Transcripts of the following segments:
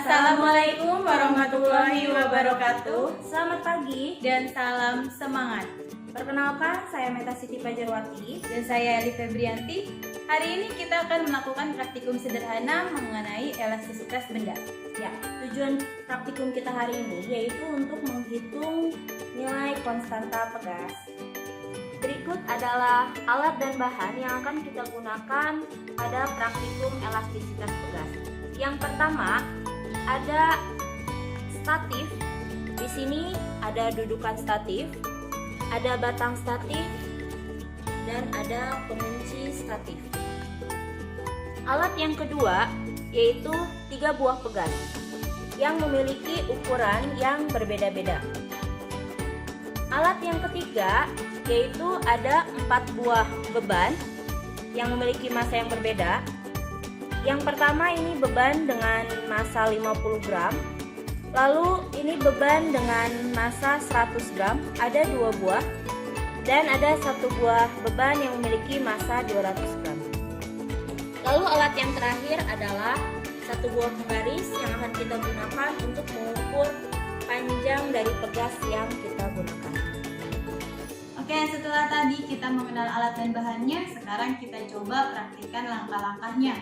Assalamualaikum warahmatullahi wabarakatuh. Selamat pagi Dan salam semangat. Perkenalkan, saya Meta Siti Pajarwati. Dan saya Eli Febrianti. Hari ini kita akan melakukan praktikum sederhana mengenai elastisitas benda. Ya, tujuan praktikum kita hari ini yaitu untuk menghitung nilai konstanta pegas. Berikut adalah alat dan bahan yang akan kita gunakan pada praktikum elastisitas pegas. Yang pertama, ada statif. Di sini ada dudukan statif, ada batang statif, dan ada pengunci statif. Alat yang kedua yaitu 3 buah pegas yang memiliki ukuran yang berbeda-beda. Alat yang ketiga yaitu ada 4 buah beban yang memiliki massa yang berbeda. Yang pertama ini beban dengan massa 50 gram. Lalu ini beban dengan massa 100 gram, ada 2 buah. Dan ada 1 buah beban yang memiliki massa 200 gram. Lalu alat yang terakhir adalah 1 buah penggaris yang akan kita gunakan untuk mengukur panjang dari pegas yang kita gunakan. Oke, setelah tadi kita mengenal alat dan bahannya, sekarang kita coba praktikkan langkah-langkahnya.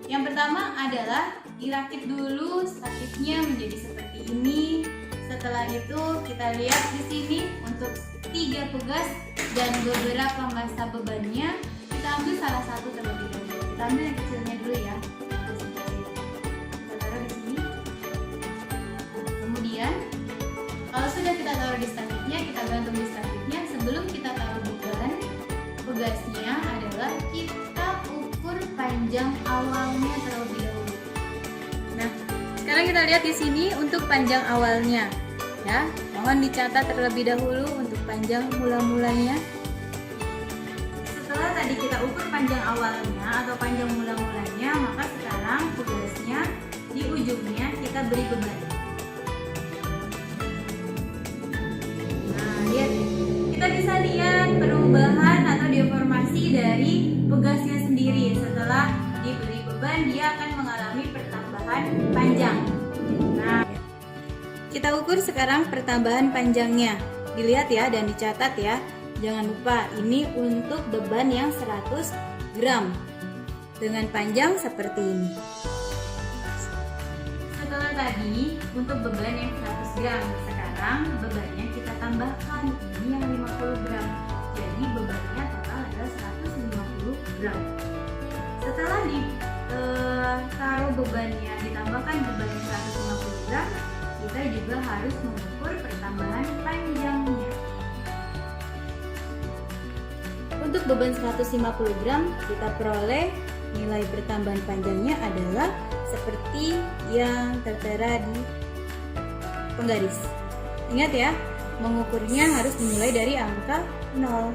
Yang pertama adalah dirakit dulu statifnya menjadi seperti ini. Setelah itu kita lihat di sini untuk 3 pegas dan beberapa massa bebannya, kita ambil salah satu terlebih dahulu. Kita ambil yang kecilnya dulu ya. Kita taruh di sini. Nah, kemudian kalau sudah kita taruh di statifnya, kita gantung di statifnya. Sebelum kita taruh beban pegasnya adalah kita ukur panjang awalnya terlebih dahulu. Nah, sekarang kita lihat di sini untuk panjang awalnya, ya. Mohon dicatat terlebih dahulu untuk panjang mula-mulanya. Setelah tadi kita ukur panjang awalnya atau panjang mula-mulanya, maka sekarang pegasnya di ujungnya kita beri beban. Nah, lihat, kita bisa lihat perubahan atau deformasi dari pegasnya sendiri. Setelah diberi beban, dia akan mengalami pertambahan panjang. Nah, kita ukur sekarang pertambahan panjangnya. Dilihat ya dan dicatat ya. Jangan lupa, ini untuk beban yang 100 gram dengan panjang seperti ini. Setelah tadi untuk beban yang 100 gram, sekarang bebannya kita tambahkan. Ini yang 50 gram. Jadi bebannya total adalah 150 gram. Setelah taruh bebannya, ditambahkan beban yang 150 gram, kita juga harus mengukur pertambahan panjangnya. Untuk beban 150 gram, kita peroleh nilai pertambahan panjangnya adalah seperti yang tertera di penggaris. Ingat ya, mengukurnya harus dimulai dari angka 0.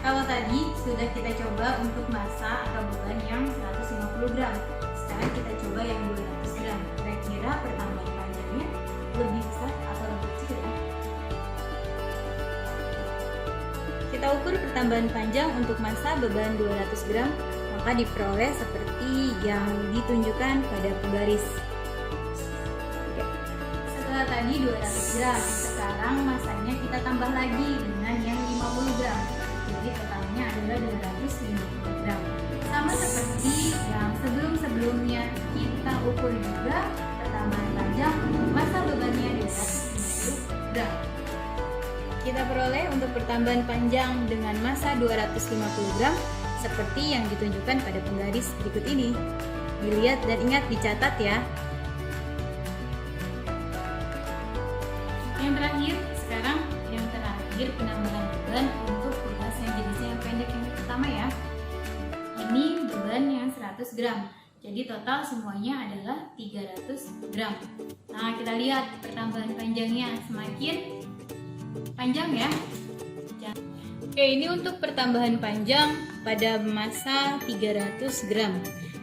Kalau tadi sudah kita coba untuk massa atau beban yang 150 gram. Sekarang kita coba yang 200 gram. Kira-kira pertambahan panjangnya lebih besar atau lebih kecil ya? Kita ukur pertambahan panjang untuk massa beban 200 gram, maka diperoleh seperti yang ditunjukkan pada penggaris. Setelah tadi 200 gram, sekarang massanya kita tambah lagi dengan yang 50 gram. Jadi totalnya adalah 250 gram. Sama seperti yang sebelum-sebelumnya, kita ukur juga pertambahan panjang, massa bebannya 250 gram. Kita peroleh untuk pertambahan panjang dengan massa 250 gram seperti yang ditunjukkan pada penggaris berikut ini. Dilihat dan ingat dicatat ya. Yang terakhir, sekarang yang terakhir penambahan beban untuk pegas yang jenisnya yang pendek yang pertama ya. Ini beban yang 100 gram. Jadi total semuanya adalah 300 gram. Nah, kita lihat pertambahan panjangnya semakin panjang ya. Oke, ini untuk pertambahan panjang pada massa 300 gram.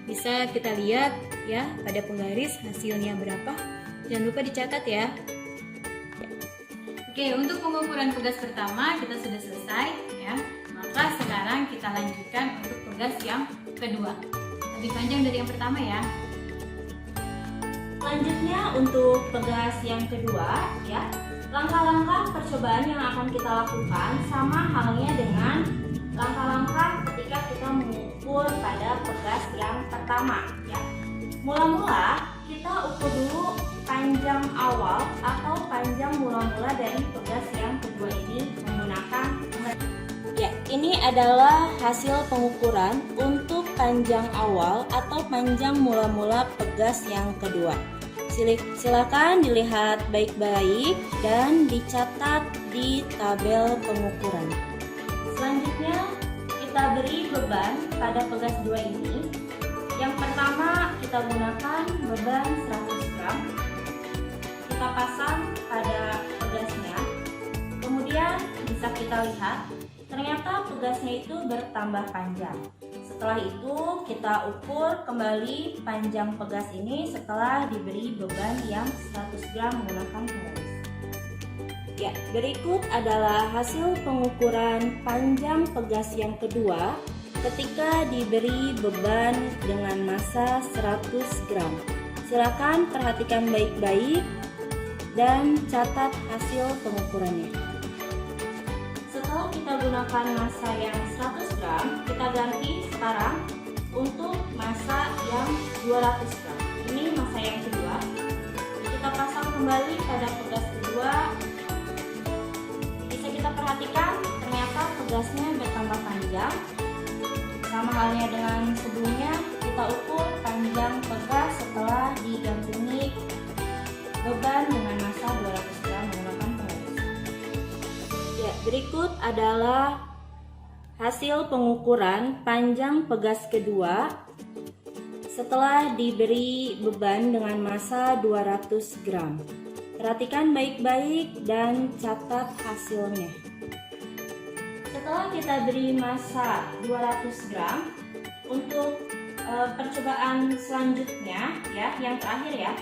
Bisa kita lihat ya pada penggaris hasilnya berapa. Jangan lupa dicatat ya. Oke, untuk pengukuran pegas pertama kita sudah selesai ya. Maka sekarang kita lanjutkan untuk pegas yang kedua. Lebih panjang dari yang pertama ya. Selanjutnya untuk pegas yang kedua ya, langkah-langkah percobaan yang akan kita lakukan sama halnya dengan langkah-langkah ketika kita mengukur pada pegas yang pertama ya. Mula-mula kita ukur dulu panjang awal atau panjang mula-mula dari pegas yang kedua ini menggunakan ya, ini adalah hasil pengukuran untuk panjang awal atau panjang mula-mula pegas yang kedua. Silakan dilihat baik-baik dan dicatat di tabel pengukuran. Selanjutnya kita beri beban pada pegas 2 ini. Yang pertama kita gunakan beban 100 gram. Kita pasang pada pegasnya. Kemudian bisa kita lihat ternyata pegasnya itu bertambah panjang. Setelah itu kita ukur kembali panjang pegas ini setelah diberi beban yang 100 gram menggunakan penggaris. Ya, berikut adalah hasil pengukuran panjang pegas yang kedua ketika diberi beban dengan massa 100 gram. Silakan perhatikan baik-baik dan catat hasil pengukurannya. Setelah kita gunakan massa yang 100 gram, kita ganti sekarang untuk massa yang 200 gram. Ini massa yang kedua. Kita pasang kembali pada pegas kedua. Bisa kita perhatikan ternyata pegasnya bertambah panjang. Sama halnya dengan sebelumnya, kita ukur panjang pegas setelah digantungi beban dengan massa 200 gram menggunakan penggaris. Ya, berikut adalah hasil pengukuran panjang pegas kedua setelah diberi beban dengan massa 200 gram. Perhatikan baik-baik dan catat hasilnya. Setelah kita beri massa 200 gram, untuk percobaan selanjutnya ya, yang terakhir ya,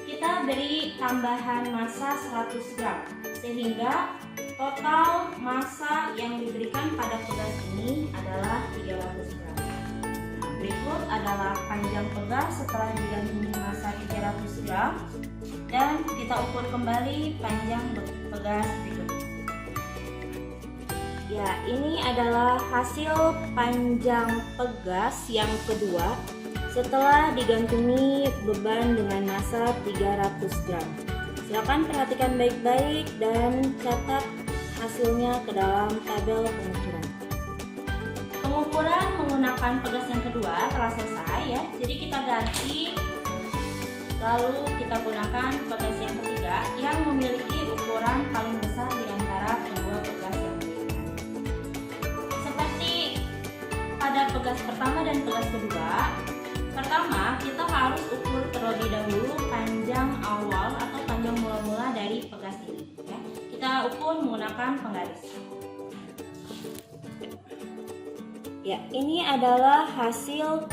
kita beri tambahan massa 100 gram sehingga total massa yang diberikan pada pegas ini adalah 300 gram. Nah, berikut adalah panjang pegas setelah digantungi massa 300 gram dan kita ukur kembali panjang pegas berikutnya. Ya, ini adalah hasil panjang pegas yang kedua setelah digantungi beban dengan massa 300 gram. Silakan perhatikan baik-baik dan catat hasilnya ke dalam tabel pengukuran. Pengukuran menggunakan pegas yang kedua telah selesai ya. Jadi kita ganti, lalu kita gunakan pegas yang ketiga yang memiliki ukuran paling besar di antara kedua pegas yang lainnya. Seperti pada pegas pertama dan pegas kedua, pertama kita harus ukur terlebih dahulu panjang awal atau panjang mula-mula dari pegas ini ya. Kita ukur menggunakan penggaris. Ya, ini adalah hasil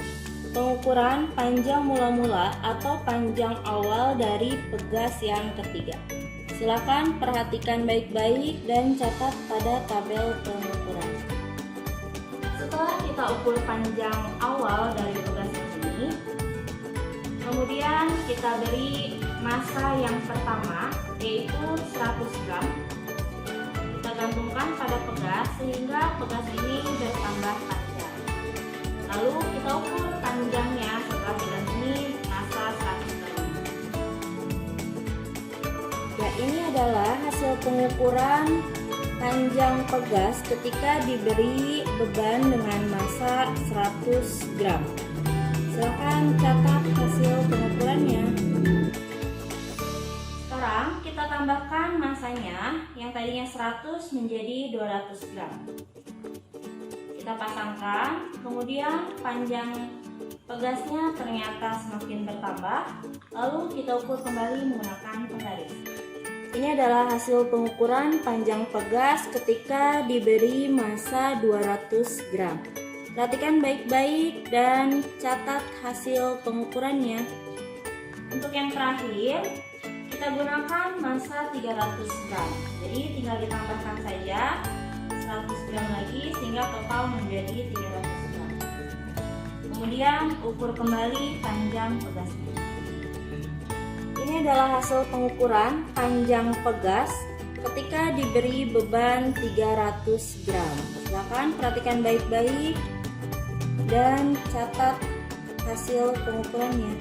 pengukuran panjang mula-mula atau panjang awal dari pegas yang ketiga. Silakan perhatikan baik-baik dan catat pada tabel pengukuran. Setelah kita ukur panjang awal dari pegas ini, kemudian kita beri massa yang pertama yaitu 100 gram. Kita gantungkan pada pegas sehingga pegas ini bertambah panjang. Lalu kita ukur panjangnya setelah digantungi massa 100 gram. Ya, ini adalah hasil pengukuran panjang pegas ketika diberi beban dengan massa 100 gram. Silakan catat hasil pengukurannya. Sekarang kita tambahkan massanya yang tadinya 100 menjadi 200 gram. Kita pasangkan, kemudian panjang pegasnya ternyata semakin bertambah. Lalu kita ukur kembali menggunakan penggaris. Ini adalah hasil pengukuran panjang pegas ketika diberi massa 200 gram. Perhatikan baik-baik dan catat hasil pengukurannya. Untuk yang terakhir, kita gunakan massa 300 gram. Jadi tinggal ditambahkan saja 100 gram lagi sehingga total menjadi 300 gram. Kemudian ukur kembali panjang pegasnya. Ini adalah hasil pengukuran panjang pegas ketika diberi beban 300 gram. Silakan perhatikan baik-baik dan catat hasil pengukurannya.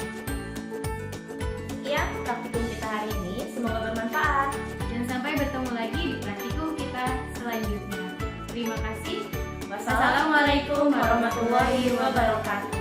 Sekian praktikum kita hari ini, semoga bermanfaat. Dan sampai bertemu lagi di praktikum kita selanjutnya. Terima kasih. Wassalamualaikum warahmatullahi wabarakatuh.